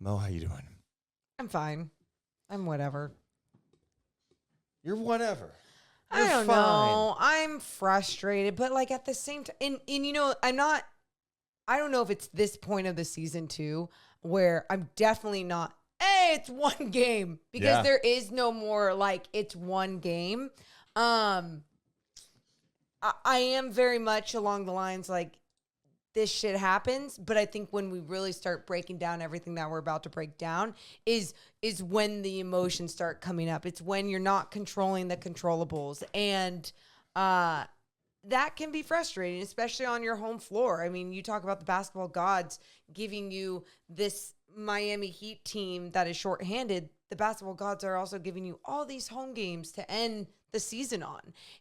Mo, how you doing? I'm fine. I'm whatever. You're whatever. I don't know. I'm frustrated, but like at the same time, and you know, I don't know if it's this point of the season too, where I'm definitely not, hey, it's one game, because there is no more like it's one game. I am very much along the lines like this shit happens, but I think when we really start breaking down everything that we're about to break down is when the emotions start coming up. It's when you're not controlling the controllables, and that can be frustrating, especially on your home floor. I mean, you talk about the basketball gods giving you this Miami Heat team that is shorthanded. The basketball gods are also giving you all these home games to end the season on,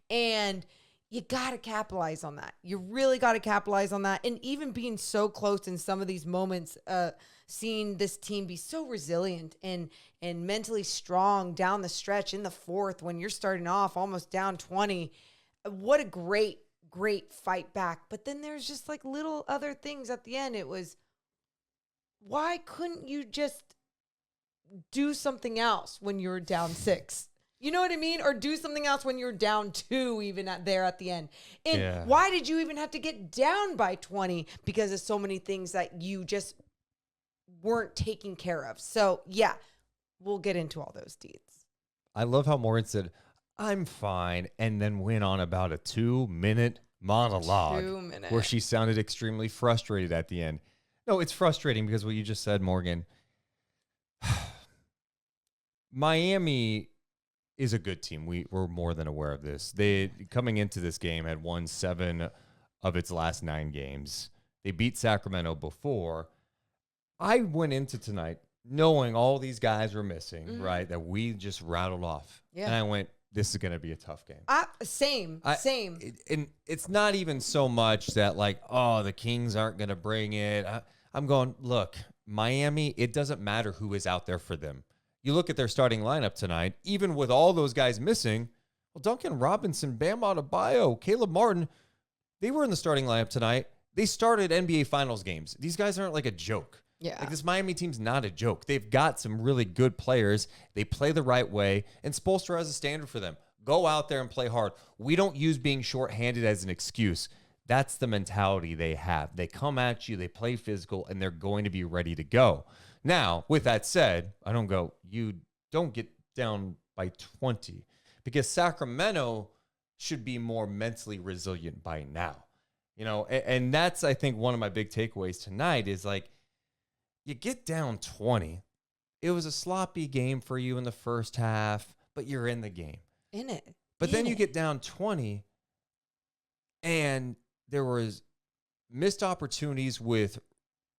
and you got to capitalize on that. You really got to capitalize on that. And even being so close in some of these moments, seeing this team be so resilient and mentally strong down the stretch in the fourth when you're starting off almost down 20. What a great fight back. But then there's just like little other things at the end. It was, why couldn't you just do something else when you were down 6? You know what I mean? Or do something else when you're down 2, even at the end. And why did you even have to get down by 20? Because of so many things that you just weren't taking care of. So, yeah, we'll get into all those deeds. I love how Morgan said, I'm fine, and then went on about a 2-minute monologue 2 minutes. where she sounded extremely frustrated at the end. No, it's frustrating because what you just said, Morgan, Miami is a good team. We're more than aware of this. They, coming into this game, had won 7 of its last 9 games. They beat Sacramento before. I went into tonight knowing all these guys were missing, right, that we just rattled off. Yeah. And I went, this is going to be a tough game. Same. And it's not even so much that, like, oh, the Kings aren't going to bring it. I'm going, look, Miami, it doesn't matter who is out there for them. You look at their starting lineup tonight, even with all those guys missing, well, Duncan Robinson, Bam Adebayo, Caleb Martin, they were in the starting lineup tonight. They started NBA Finals games. These guys aren't like a joke. Yeah. Like, this Miami team's not a joke. They've got some really good players. They play the right way, and Spoelstra has a standard for them. Go out there and play hard. We don't use being shorthanded as an excuse. That's the mentality they have. They come at you, they play physical, and they're going to be ready to go. Now, with that said, I don't go, you don't get down by 20, because Sacramento should be more mentally resilient by now. You know, and that's, I think, one of my big takeaways tonight is, like, you get down 20. It was a sloppy game for you in the first half, but you're in the game. In it. But then you get down 20, and there was missed opportunities with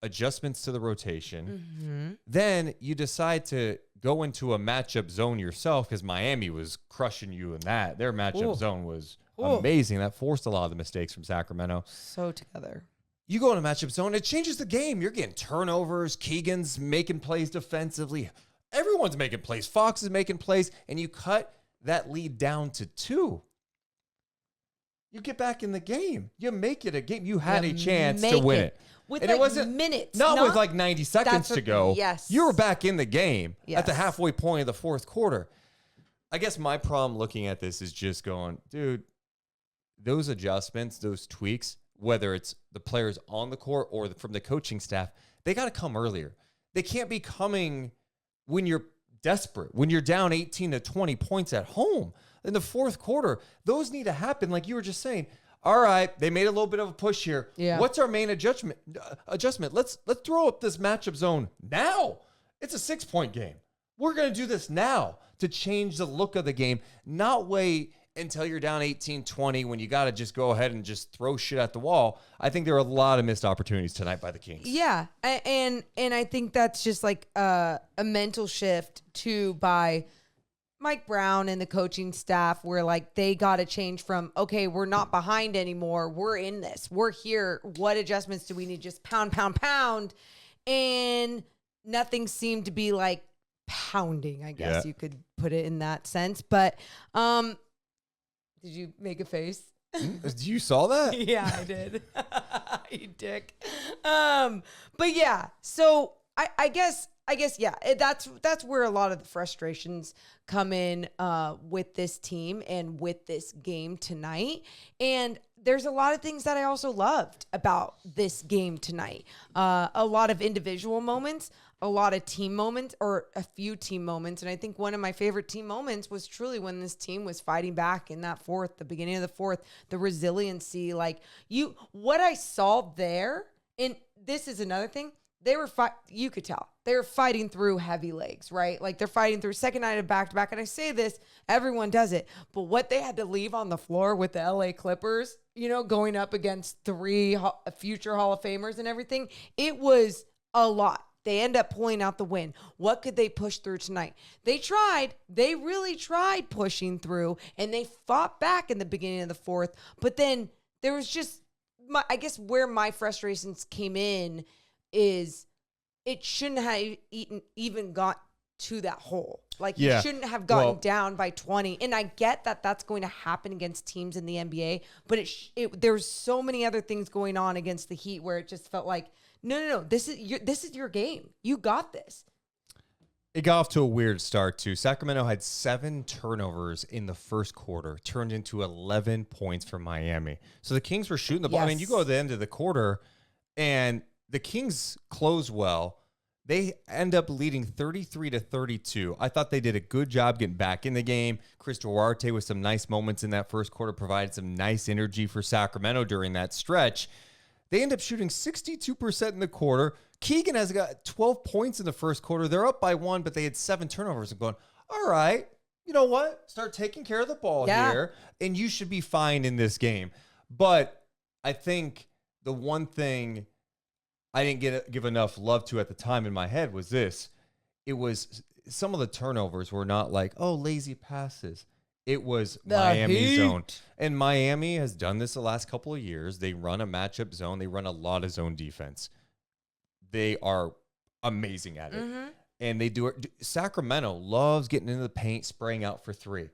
adjustments to the rotation. Mm-hmm. Then you decide to go into a matchup zone yourself, because Miami was crushing you in that. Their matchup zone was amazing. That forced a lot of the mistakes from Sacramento. So together. You go in a matchup zone, it changes the game. You're getting turnovers. Keegan's making plays defensively. Everyone's making plays. Fox is making plays, and you cut that lead down to 2. You get back in the game. You make it a game. You had a chance to win it. With and like it wasn't, minutes. Not with like 90 seconds to go. Yes. You were back in the game at the halfway point of the fourth quarter. I guess my problem looking at this is just going, dude, those adjustments, those tweaks, whether it's the players on the court or from the coaching staff, they got to come earlier. They can't be coming when you're desperate, when you're down 18 to 20 points at home. In the fourth quarter, those need to happen, like you were just saying. All right, they made a little bit of a push here. Yeah. What's our main adjustment? Let's throw up this matchup zone now. It's a 6-point game. We're going to do this now to change the look of the game, not wait until you're down 18-20 when you got to just go ahead and just throw shit at the wall. I think there are a lot of missed opportunities tonight by the Kings. Yeah, and I think that's just like a mental shift too by Mike Brown and the coaching staff, where like they got to change from, okay, we're not behind anymore. We're in this. We're here. What adjustments do we need? Just pound. And nothing seemed to be like pounding, I guess you could put it in that sense. But did you make a face? You saw that? Yeah, I did. You dick. But yeah, so I guess I guess, yeah, that's where a lot of the frustrations come in with this team and with this game tonight. And there's a lot of things that I also loved about this game tonight. A lot of individual moments, a lot of team moments, or a few team moments. And I think one of my favorite team moments was truly when this team was fighting back in that fourth, the beginning of the fourth, the resiliency. Like, what I saw there, and this is another thing, they were you could tell they were fighting through heavy legs, right? Like, they're fighting through second night of back-to-back. And I say this, everyone does it. But what they had to leave on the floor with the LA Clippers, going up against 3 future Hall of Famers and everything, it was a lot. They end up pulling out the win. What could they push through tonight? They really tried pushing through, and they fought back in the beginning of the fourth. But then there was just, I guess where my frustrations came in is it shouldn't have even got to that hole. Like, you shouldn't have gotten down by 20. And I get that that's going to happen against teams in the NBA, but there's so many other things going on against the Heat where it just felt like, no, this is your game. You got this. It got off to a weird start, too. Sacramento had 7 turnovers in the first quarter, turned into 11 points for Miami. So the Kings were shooting the ball. Yes. I mean, you go to the end of the quarter, and the Kings close well. They end up leading 33-32. I thought they did a good job getting back in the game. Chris Duarte with some nice moments in that first quarter provided some nice energy for Sacramento during that stretch. They end up shooting 62% in the quarter. Keegan has got 12 points in the first quarter. They're up by 1, but they had 7 turnovers. I'm going, all right, you know what? Start taking care of the ball here, and you should be fine in this game. But I think the one thing I didn't give enough love to at the time in my head was this. It was some of the turnovers were not like, oh, lazy passes. It was Miami zone. And Miami has done this the last couple of years. They run a matchup zone. They run a lot of zone defense. They are amazing at it. Mm-hmm. And they do it. Sacramento loves getting into the paint, spraying out for 3.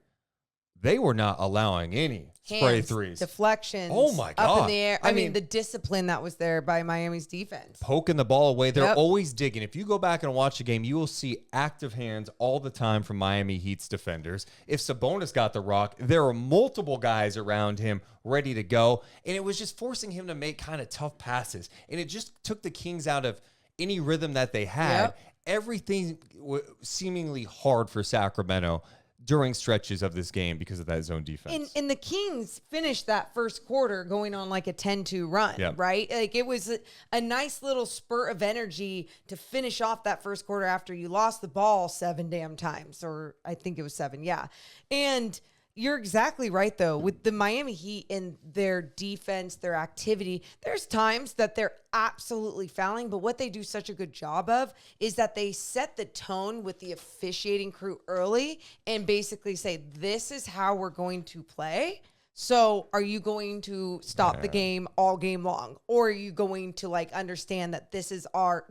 They were not allowing any spray threes. Deflections. Oh, my God. Up in the air. I mean, the discipline that was there by Miami's defense. Poking the ball away. They're always digging. If you go back and watch the game, you will see active hands all the time from Miami Heat's defenders. If Sabonis got the rock, there were multiple guys around him ready to go. And it was just forcing him to make kind of tough passes. And it just took the Kings out of any rhythm that they had. Yep. Everything was seemingly hard for Sacramento during stretches of this game because of that zone defense. And the Kings finished that first quarter going on like a 10-2 run, right? Like, it was a nice little spurt of energy to finish off that first quarter after you lost the ball 7 damn times, or I think it was 7, yeah. And you're exactly right, though. With the Miami Heat and their defense, their activity, there's times that they're absolutely fouling, but what they do such a good job of is that they set the tone with the officiating crew early and basically say, this is how we're going to play. So are you going to stop the game all game long? Or are you going to understand that this is our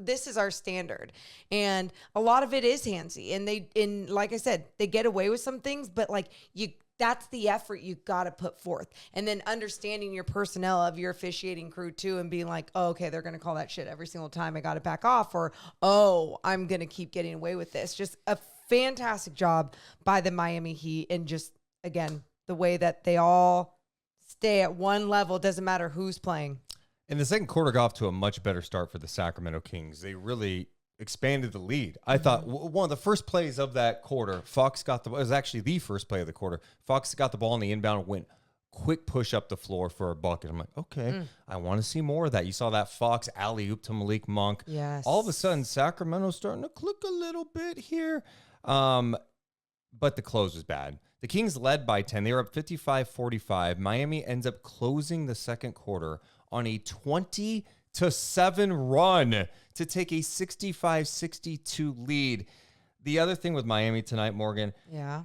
standard? And a lot of it is handsy. And like I said, they get away with some things, but that's the effort you got to put forth. And then understanding your personnel of your officiating crew too, and being like, oh, okay, they're going to call that shit every single time. I got to back off, or, oh, I'm going to keep getting away with this. Just a fantastic job by the Miami Heat. And just, again, the way that they all stay at one level, doesn't matter who's playing. And the second quarter got off to a much better start for the Sacramento Kings. They really expanded the lead. I thought one of the first plays of that quarter, it was actually the first play of the quarter. Fox got the ball in the inbound, went quick push up the floor for a bucket. I'm like, okay, I want to see more of that. You saw that Fox alley-oop to Malik Monk. Yes. All of a sudden, Sacramento's starting to click a little bit here. But the close was bad. The Kings led by 10. They were up 55-45. Miami ends up closing the second quarter on a 20-7 run to take a 65-62 lead. The other thing with Miami tonight, Morgan,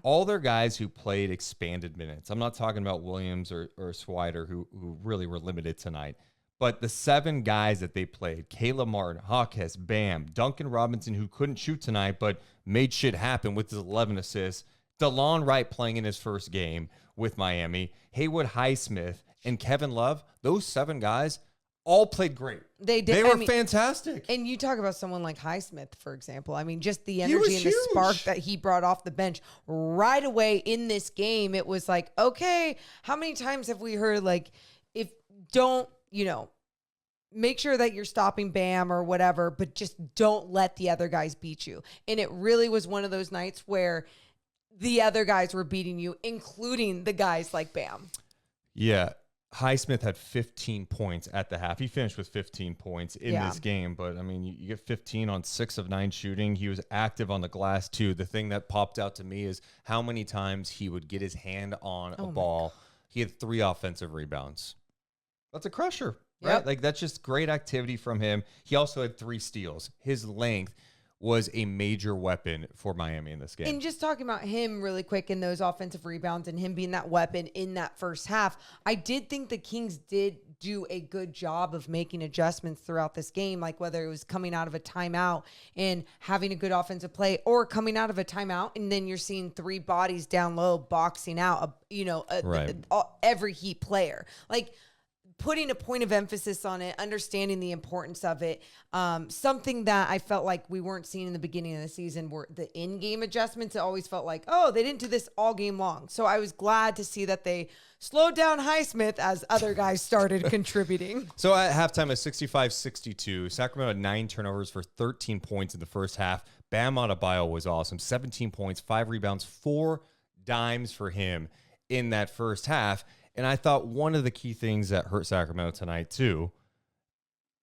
all their guys who played expanded minutes. I'm not talking about Williams or Swider, who really were limited tonight. But the 7 guys that they played, Caleb Martin, Jaquez, Bam, Duncan Robinson, who couldn't shoot tonight but made shit happen with his 11 assists, DeLon Wright playing in his first game with Miami, Haywood Highsmith, and Kevin Love, those 7 guys all played great. They did. They were fantastic. And you talk about someone like Highsmith, for example. I mean, just the energy and the spark that he brought off the bench right away in this game. It was like, okay, how many times have we heard, like, if don't, make sure that you're stopping Bam or whatever, but just don't let the other guys beat you. And it really was one of those nights where the other guys were beating you, including the guys like Bam. Yeah. Highsmith had 15 points at the half. He finished with 15 points in this game. But, I mean, you get 15 on 6 of 9 shooting. He was active on the glass, too. The thing that popped out to me is how many times he would get his hand on a ball. He had 3 offensive rebounds. That's a crusher, right? Yep. Like, that's just great activity from him. He also had 3 steals. His length was a major weapon for Miami in this game. And just talking about him really quick in those offensive rebounds and him being that weapon in that first half, I did think the Kings did do a good job of making adjustments throughout this game, like whether it was coming out of a timeout and having a good offensive play or coming out of a timeout and then you're seeing 3 bodies down low boxing out, every Heat player. Like, putting a point of emphasis on it, understanding the importance of it. Something that I felt like we weren't seeing in the beginning of the season were the in-game adjustments. It always felt like, oh, they didn't do this all game long. So I was glad to see that they slowed down Highsmith as other guys started contributing. So at halftime, at 65-62, Sacramento had 9 turnovers for 13 points in the first half. Bam Adebayo was awesome. 17 points, 5 rebounds, 4 dimes for him in that first half. And I thought one of the key things that hurt Sacramento tonight, too,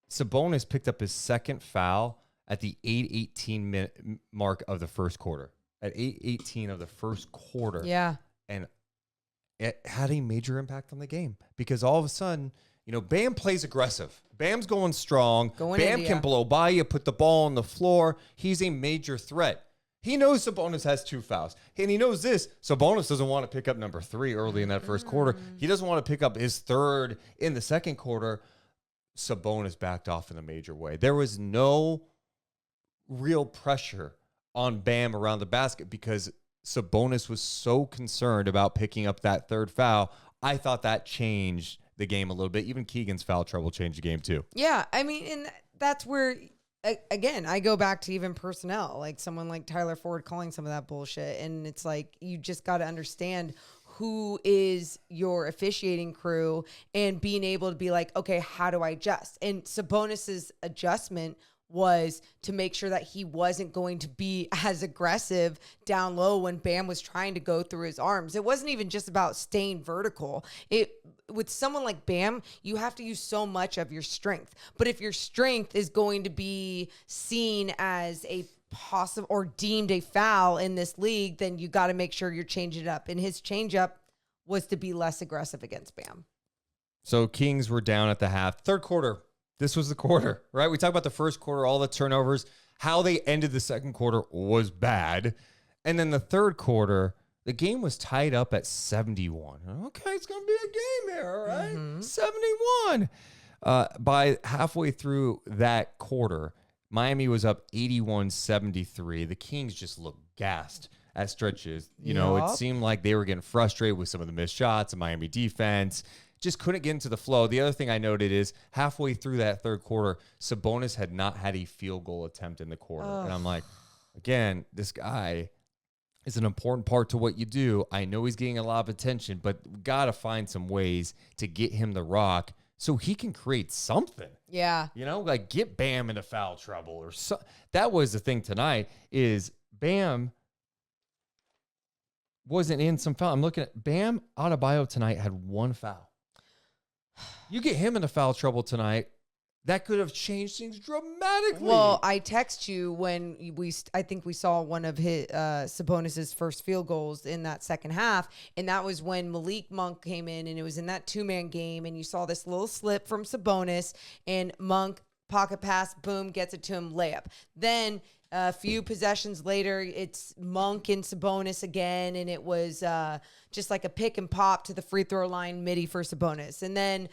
Sabonis picked up his second foul at the 8:18 minute mark of the first quarter. At 8:18 of the first quarter. Yeah. And it had a major impact on the game because all of a sudden, Bam plays aggressive. Bam's going strong. Bam can blow by you, put the ball on the floor. He's a major threat. He knows Sabonis has 2 fouls. And he knows this. Sabonis doesn't want to pick up number 3 early in that first quarter. He doesn't want to pick up his 3rd in the second quarter. Sabonis backed off in a major way. There was no real pressure on Bam around the basket because Sabonis was so concerned about picking up that 3rd foul. I thought that changed the game a little bit. Even Keegan's foul trouble changed the game too. Yeah, I mean, and that's where... Again, I go back to even personnel, like someone like Tyler Ford calling some of that bullshit. And it's like, you just got to understand who is your officiating crew and being able to be like, okay, how do I adjust? And Sabonis's adjustment was to make sure that he wasn't going to be as aggressive down low when Bam was trying to go through his arms. It wasn't even just about staying vertical. With someone like Bam, you have to use so much of your strength. But if your strength is going to be seen as a possible or deemed a foul in this league, then you got to make sure you're changing it up. And his change up was to be less aggressive against Bam. So Kings were down at the half. Third quarter. This was the quarter, right? We talked about the first quarter, all the turnovers. How they ended the second quarter was bad. And then the third quarter, the game was tied up at 71. Okay, it's going to be a game here, all right? Mm-hmm. 71. By halfway through that quarter, Miami was up 81-73. The Kings just looked gassed at stretches. It seemed like they were getting frustrated with some of the missed shots, the Miami defense. Just couldn't get into the flow. The other thing I noted is halfway through that third quarter, Sabonis had not had a field goal attempt in the quarter. And I'm like, again, this guy is an important part to what you do. I know he's getting a lot of attention, but we got to find some ways to get him the rock so he can create something. Yeah. Like get Bam into foul trouble or so. That was the thing tonight is Bam wasn't in some foul. I'm looking at Bam Adebayo tonight had 1 foul. You get him into foul trouble tonight, that could have changed things dramatically. Well, I text you when I think we saw one of his Sabonis's first field goals in that second half, and that was when Malik Monk came in, and it was in that 2-man game, and you saw this little slip from Sabonis, and Monk pocket pass, boom, gets it to him, layup. Then a few possessions later, it's Monk and Sabonis again, and it was just like a pick and pop to the free throw line midi for Sabonis. And then,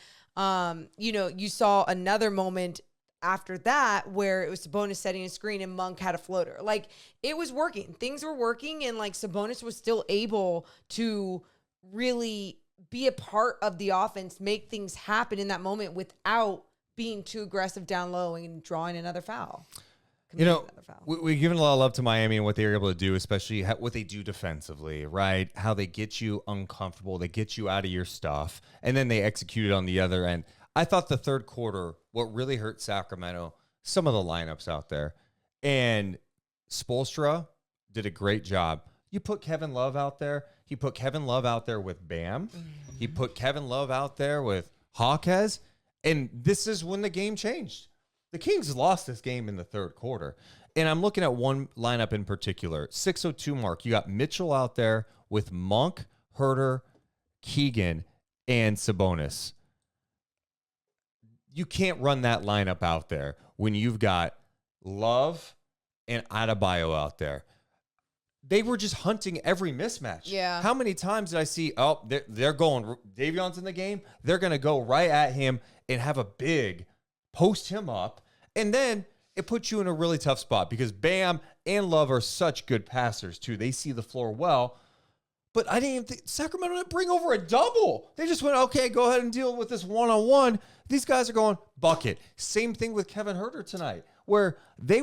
you saw another moment after that where it was Sabonis setting a screen and Monk had a floater. Like, it was working. Things were working, and, like, Sabonis was still able to really be a part of the offense, make things happen in that moment without being too aggressive down low and drawing another foul. You know, we've given a lot of love to Miami and what they were able to do, especially what they do defensively, right? How they get you uncomfortable, they get you out of your stuff, and then they executed on the other end. I thought the third quarter, what really hurt Sacramento, some of the lineups out there, and Spoelstra did a great job. You put Kevin Love out there. He put Kevin Love out there with Bam. He put Kevin Love out there with Jaquez. And this is when the game changed. The Kings lost this game in the third quarter. And I'm looking at one lineup in particular, 6:02 mark. You got Mitchell out there with Monk, Herter, Keegan, and Sabonis. You can't run that lineup out there when you've got Love and Adebayo out there. They were just hunting every mismatch. Yeah. How many times did I see, they're going, Davion's in the game, they're going to go right at him and have a big post him up. And then it puts you in a really tough spot because Bam and Love are such good passers too. They see the floor well. But I didn't even think Sacramento didn't bring over a double. They just went, okay, go ahead and deal with this one-on-one. These guys are going bucket. Same thing with Kevin Herter tonight, where they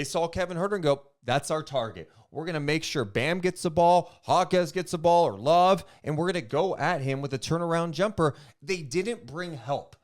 saw Kevin Herter and go, that's our target. We're going to make sure Bam gets the ball, Jaquez gets the ball, or Love, and we're going to go at him with a turnaround jumper. They didn't bring help.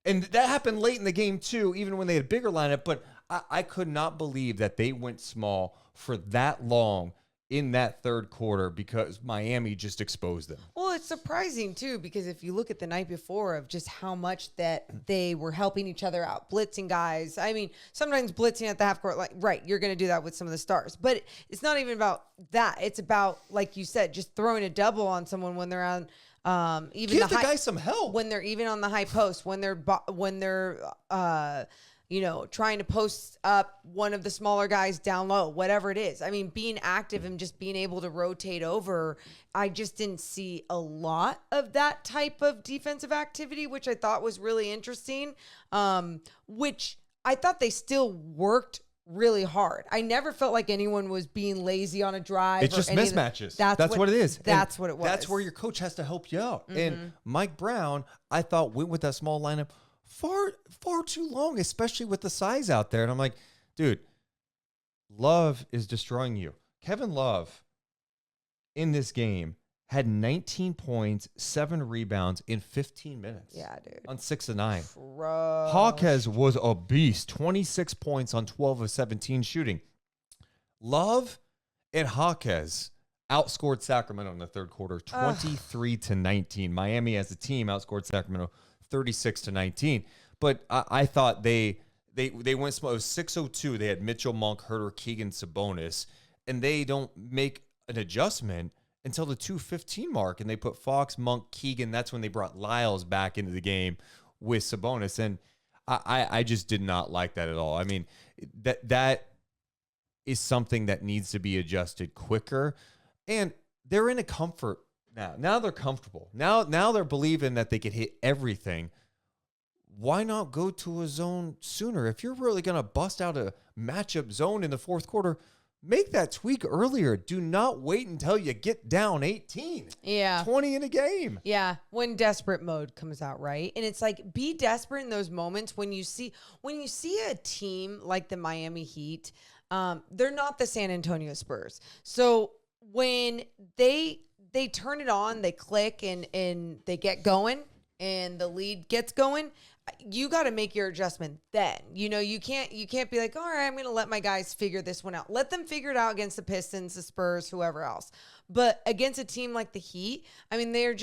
And that happened late in the game, too, even when they had a bigger lineup. But I could not believe that they went small for that long in that third quarter because Miami just exposed them. Well, it's surprising, too, because if you look at the night before of just how much that they were helping each other out, blitzing guys. I mean, sometimes blitzing at the half court, like, right, you're going to do that with some of the stars. But it's not even about that. It's about, like you said, just throwing a double on someone when they're on even give the guy some help. When they're even on the high post, when they're trying to post up one of the smaller guys down low, whatever it is. I mean, being active and just being able to rotate over, I just didn't see a lot of that type of defensive activity, which I thought was really interesting, which I thought they still worked really hard. I never felt like anyone was being lazy on a drive. It's just mismatches. That's what it is. That's what it was. That's where your coach has to help you out. Mm-hmm. And Mike Brown, I thought, went with that small lineup far too long, especially with the size out there. And I'm like, dude, Love is destroying you. Kevin Love in this game had 19 points, 7 rebounds in 15 minutes. Yeah, dude. On 6 of 9. Bro. Jaquez was a beast. 26 points on 12 of 17 shooting. Love and Jaquez outscored Sacramento in the third quarter, 23-19. Miami as a team outscored Sacramento 36-19. But I thought they went small. It was 6:02. They had Mitchell, Monk, Herter, Keegan, Sabonis, and they don't make an adjustment until the 2:15 mark, and they put Fox, Monk, Keegan. That's when they brought Lyles back into the game with Sabonis, and I just did not like that at all. I mean, that is something that needs to be adjusted quicker, and they're in a comfort now. Now they're comfortable. Now they're believing that they could hit everything. Why not go to a zone sooner? If you're really going to bust out a matchup zone in the fourth quarter, make that tweak earlier. Do not wait until you get down 18. Yeah. 20 in a game. Yeah. When desperate mode comes out, right? And it's like, be desperate in those moments when you see a team like the Miami Heat, they're not the San Antonio Spurs. So when they turn it on, they click and they get going and the lead gets going, you got to make your adjustment then. You know, you can't be like, all right, I'm going to let my guys figure this one out. Let them figure it out against the Pistons, the Spurs, whoever else. But against a team like the Heat, I mean, they're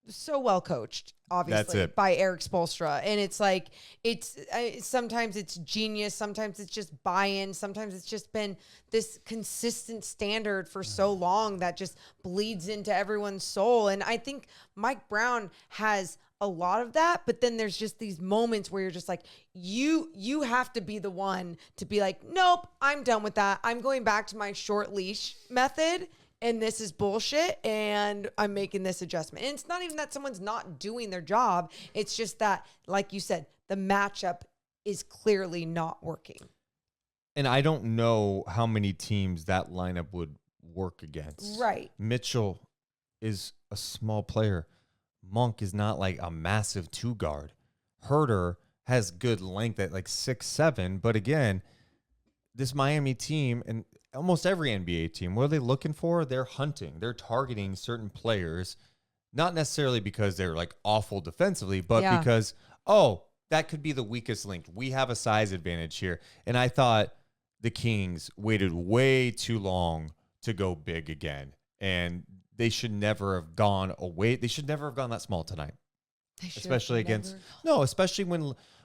so well coached, obviously, by Eric Spoelstra. And it's like, sometimes it's genius. Sometimes it's just buy-in. Sometimes it's just been this consistent standard for so long that just bleeds into everyone's soul. And I think Mike Brown has a lot of that, but then there's just these moments where you're just like, you have to be the one to be like, nope, I'm done with that. I'm going back to my short leash method, and this is bullshit, and I'm making this adjustment. And it's not even that someone's not doing their job. It's just that, like you said, the matchup is clearly not working. And I don't know how many teams that lineup would work against. Right. Mitchell is a small player. Monk is not like a massive 2 guard. Herter has good length at like 6'7", but again, this Miami team and almost every NBA team, what are they looking for? They're hunting. They're targeting certain players, not necessarily because they're like awful defensively, but because, that could be the weakest link. We have a size advantage here. And I thought the Kings waited way too long to go big again. And they should never have gone away. They should never have gone that small tonight. Especially against especially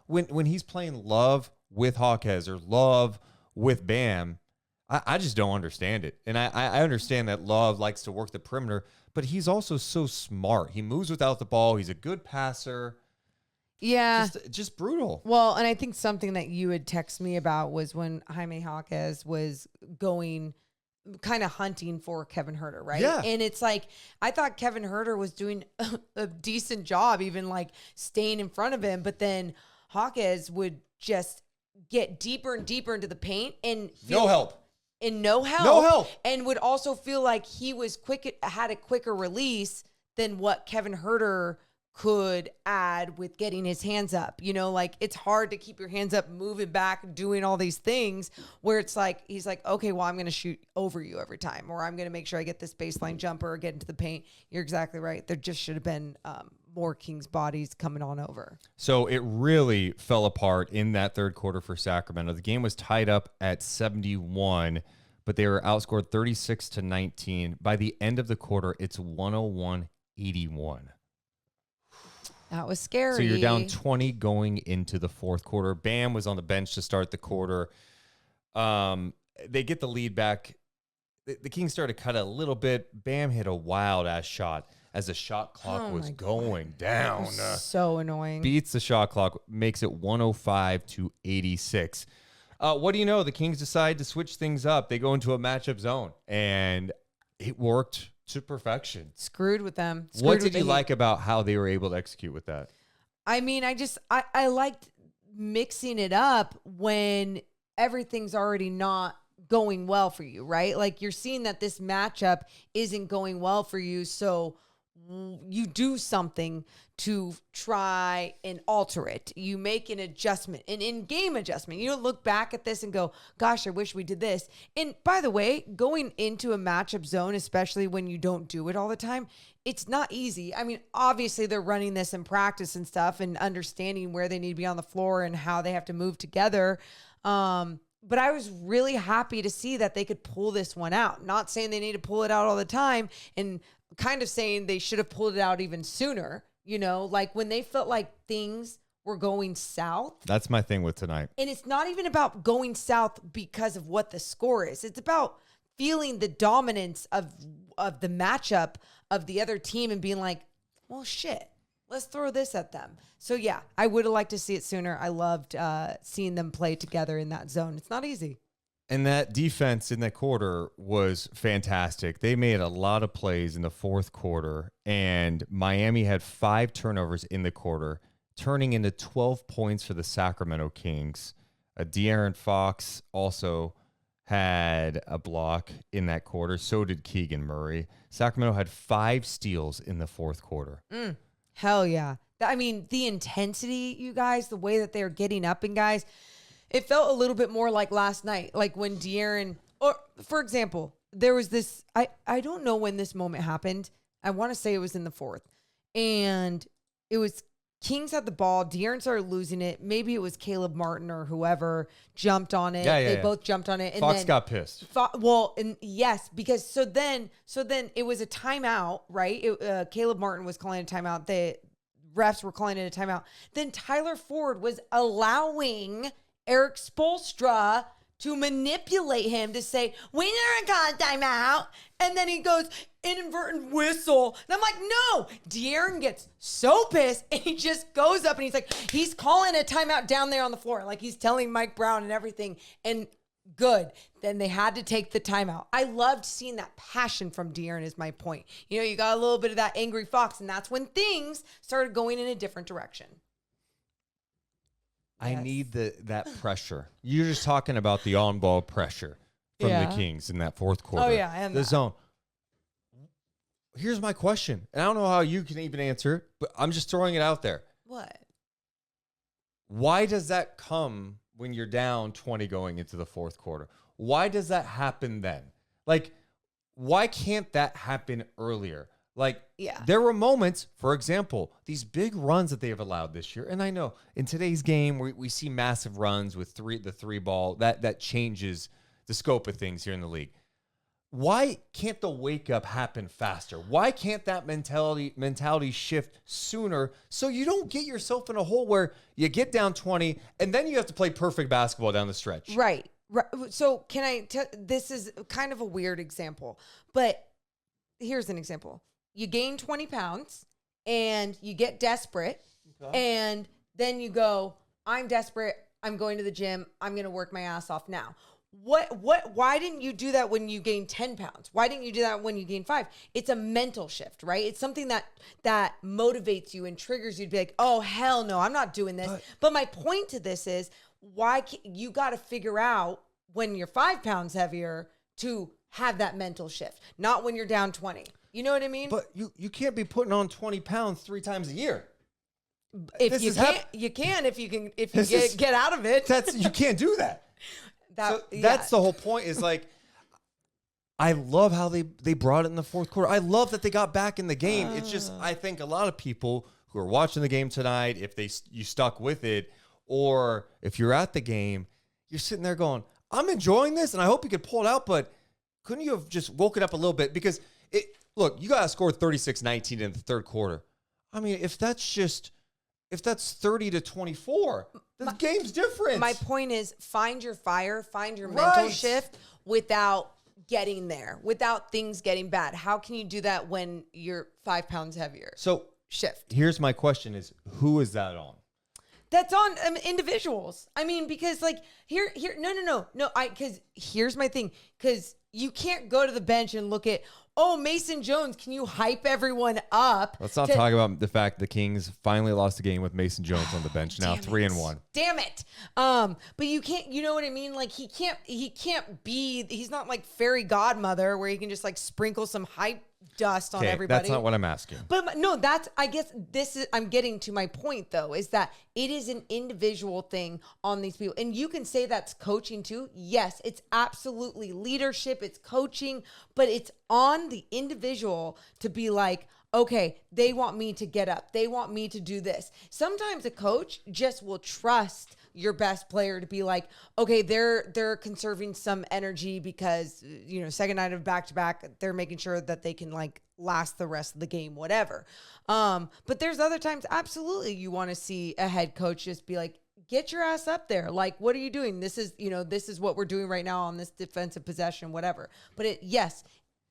when he's playing Love with Jaquez or Love with Bam. I just don't understand it. And I understand that Love likes to work the perimeter, but he's also so smart. He moves without the ball. He's a good passer. Yeah. Just brutal. Well, and I think something that you had texted me about was when Jaime Jaquez was going kind of hunting for Kevin Herter, right? Yeah. And it's like, I thought Kevin Herter was doing a decent job, even like staying in front of him, but then Jaquez would just get deeper and deeper into the paint and no help. And would also feel like he was had a quicker release than what Kevin Herter could add with getting his hands up. You know, like it's hard to keep your hands up, moving back, doing all these things where it's like, he's like, okay, well, I'm going to shoot over you every time, or I'm going to make sure I get this baseline jumper or get into the paint. You're exactly right. There just should have been more Kings bodies coming on over. So it really fell apart in that third quarter for Sacramento. The game was tied up at 71, but they were outscored 36-19. By the end of the quarter, it's 101-81. That was scary. So you're down 20 going into the fourth quarter. Bam was on the bench to start the quarter. They get the lead back. The Kings started to cut a little bit. Bam hit a wild-ass shot as the shot clock was going down. So annoying. Beats the shot clock, makes it 105-86. What do you know? The Kings decide to switch things up. They go into a matchup zone, and it worked to perfection. Screwed with them. What did you like about how they were able to execute with that? I mean, I liked mixing it up when everything's already not going well for you, right? Like you're seeing that this matchup isn't going well for you, so you do something to try and alter it. You make an adjustment, an in-game adjustment. You don't look back at this and go, gosh, I wish we did this. And by the way, going into a matchup zone, especially when you don't do it all the time, it's not easy. I mean, obviously they're running this in practice and stuff and understanding where they need to be on the floor and how they have to move together. But I was really happy to see that they could pull this one out. Not saying they need to pull it out all the time, and kind of saying they should have pulled it out even sooner. You know, like when they felt like things were going south. That's my thing with tonight. And it's not even about going south because of what the score is. It's about feeling the dominance of the matchup of the other team and being like, well, shit, let's throw this at them. So, yeah, I would have liked to see it sooner. I loved seeing them play together in that zone. It's not easy. And that defense in that quarter was fantastic. They made a lot of plays in the fourth quarter, and Miami had 5 turnovers in the quarter, turning into 12 points for the Sacramento Kings. De'Aaron Fox also had a block in that quarter. So did Keegan Murray. Sacramento had 5 steals in the fourth quarter. Hell yeah. I mean, the intensity, you guys, the way that they're getting up, and guys, it felt a little bit more like last night, like when De'Aaron, or for example, there was this, I don't know when this moment happened. I want to say it was in the fourth, and it was Kings had the ball. De'Aaron started losing it. Maybe it was Caleb Martin or whoever jumped on it. They both jumped on it. And Fox then got pissed. Yes, because so then it was a timeout, right? Caleb Martin was calling a timeout. The refs were calling it a timeout. Then Tyler Ford was allowing Eric Spoelstra to manipulate him to say, we never got a timeout. And then he goes, inadvertent whistle. And I'm like, no. De'Aaron gets so pissed, and he just goes up and he's calling a timeout down there on the floor. Like he's telling Mike Brown and everything. And good. Then they had to take the timeout. I loved seeing that passion from De'Aaron is my point. You know, you got a little bit of that angry fox, and that's when things started going in a different direction. I need that pressure. You're just talking about the on-ball pressure from the Kings in that fourth quarter. Oh, yeah. And the zone. Here's my question. And I don't know how you can even answer it, but I'm just throwing it out there. What? Why does that come when you're down 20 going into the fourth quarter? Why does that happen then? Like, why can't that happen earlier? Like, there were moments, for example, these big runs that they have allowed this year. And I know in today's game, we see massive runs with the three ball. That changes the scope of things here in the league. Why can't the wake up happen faster? Why can't that mentality shift sooner so you don't get yourself in a hole where you get down 20 and then you have to play perfect basketball down the stretch? Right. So can I tell, this is kind of a weird example, but here's an example. You gain 20 pounds and you get desperate and then you go, I'm desperate. I'm going to the gym. I'm going to work my ass off now. Why didn't you do that when you gained 10 pounds? Why didn't you do that when you gained 5? It's a mental shift, right? It's something that motivates you and triggers you to be like, oh, hell no, I'm not doing this. But my point to this is you got to figure out when you're 5 pounds heavier to have that mental shift, not when you're down 20. You know what I mean? But you can't be putting on 20 pounds 3 times a year. If you can get out of it. You can't do that. That's the whole point is like, I love how they brought it in the fourth quarter. I love that they got back in the game. It's just, I think a lot of people who are watching the game tonight, if you stuck with it, or if you're at the game, you're sitting there going, I'm enjoying this and I hope you could pull it out, but couldn't you have just woken up a little bit? Because look, you got to score 36-19 in the third quarter. I mean, if that's 30-24, the game's different. My point is find your fire, find your mental shift without getting there, without things getting bad. How can you do that when you're 5 pounds heavier? So shift. Here's my question is, who is that on? That's on individuals. I mean, because like no. Because here's my thing. Because you can't go to the bench and look at, Mason Jones, can you hype everyone up? Let's not talk about the fact the Kings finally lost the game with Mason Jones on the bench. Now 3-1. Damn it. But you can't, you know what I mean? Like he's not like fairy godmother where he can just like sprinkle some hype dust on everybody. That's not what I'm asking. But no, I'm getting to my point though, is that it is an individual thing on these people. And you can say that's coaching too. Yes, it's absolutely leadership, it's coaching, but it's on the individual to be like, okay, they want me to get up. They want me to do this. Sometimes a coach just will trust your best player to be like, okay, they're conserving some energy because, second night of back-to-back, they're making sure that they can like last the rest of the game, whatever. But there's other times, absolutely, you want to see a head coach just be like, get your ass up there. Like, what are you doing? This is what we're doing right now on this defensive possession, whatever. But yes,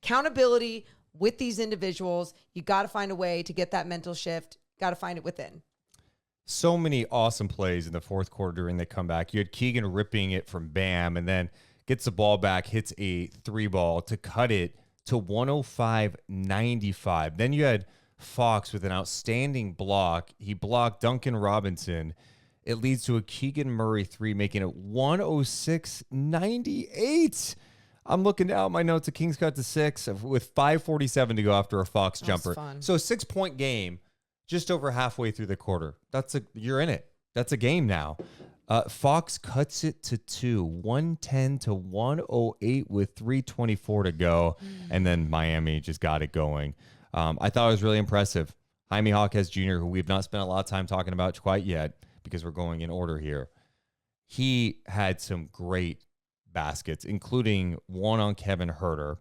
accountability with these individuals, you got to find a way to get that mental shift. Got to find it within. So many awesome plays in the fourth quarter during the comeback. You had Keegan ripping it from Bam and then gets the ball back, hits a 3-ball to cut it to 105-95. Then you had Fox with an outstanding block. He blocked Duncan Robinson. It leads to a Keegan Murray 3, making it 106-98. I'm looking down my notes. The Kings cut to 6 with 5:47 to go after a Fox jumper. Fun. So a 6-point game. Just over halfway through the quarter. You're in it. That's a game now. Fox cuts it to 2, 110-108 with 3:24 to go. And then Miami just got it going. I thought it was really impressive. Jaime Jaquez Jr., who we've not spent a lot of time talking about quite yet because we're going in order here. He had some great baskets, including one on Kevin Huerter.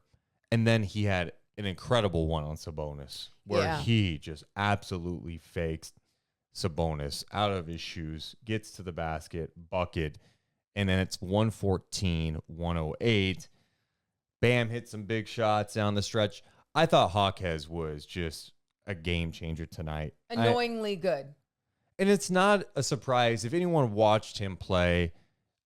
And then he had an incredible one on Sabonis where he just absolutely fakes Sabonis out of his shoes, gets to the basket, bucket, and then it's 114-108. Bam hits some big shots down the stretch. I thought Jaquez was just a game changer tonight. Annoyingly good. And it's not a surprise. If anyone watched him play,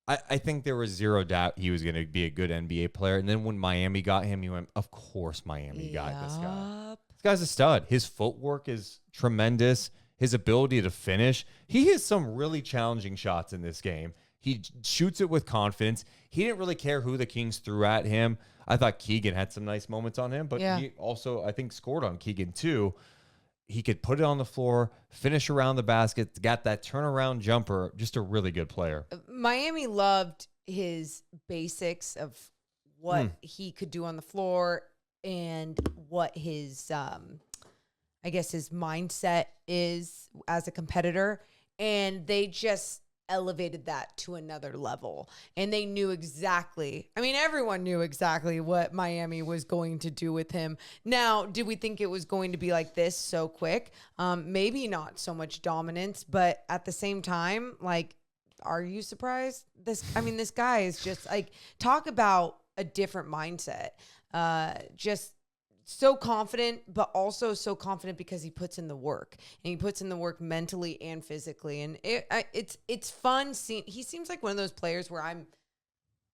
I think there was zero doubt he was going to be a good NBA player. And then when Miami got him, you went, of course Miami got this guy. This guy's a stud. His footwork is tremendous. His ability to finish. He hits some really challenging shots in this game. He shoots it with confidence. He didn't really care who the Kings threw at him. I thought Keegan had some nice moments on him, but he also, I think, scored on Keegan too. he could put it on the floor, finish around the basket, got that turnaround jumper. Just a really good player. Miami loved his basics of what he could do on the floor and what his, I guess, his mindset is as a competitor. And they just elevated that to another level. And they knew exactly, I mean, everyone knew exactly what Miami was going to do with him. Now, did we think it was going to be like this so quick? Maybe not so much dominance, but at the same time, like, are you surprised? This guy is just like, talk about a different mindset. Just so confident, but also so confident because he puts in the work, and he puts in the work mentally and physically. And it's fun seeing. He seems like one of those players where I'm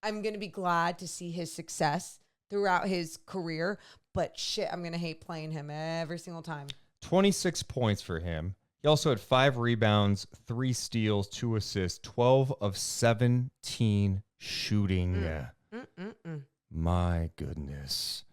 going to be glad to see his success throughout his career, but shit, I'm going to hate playing him every single time. 26 points for him. He also had 5 rebounds, 3 steals, 2 assists, 12 of 17 shooting. My goodness.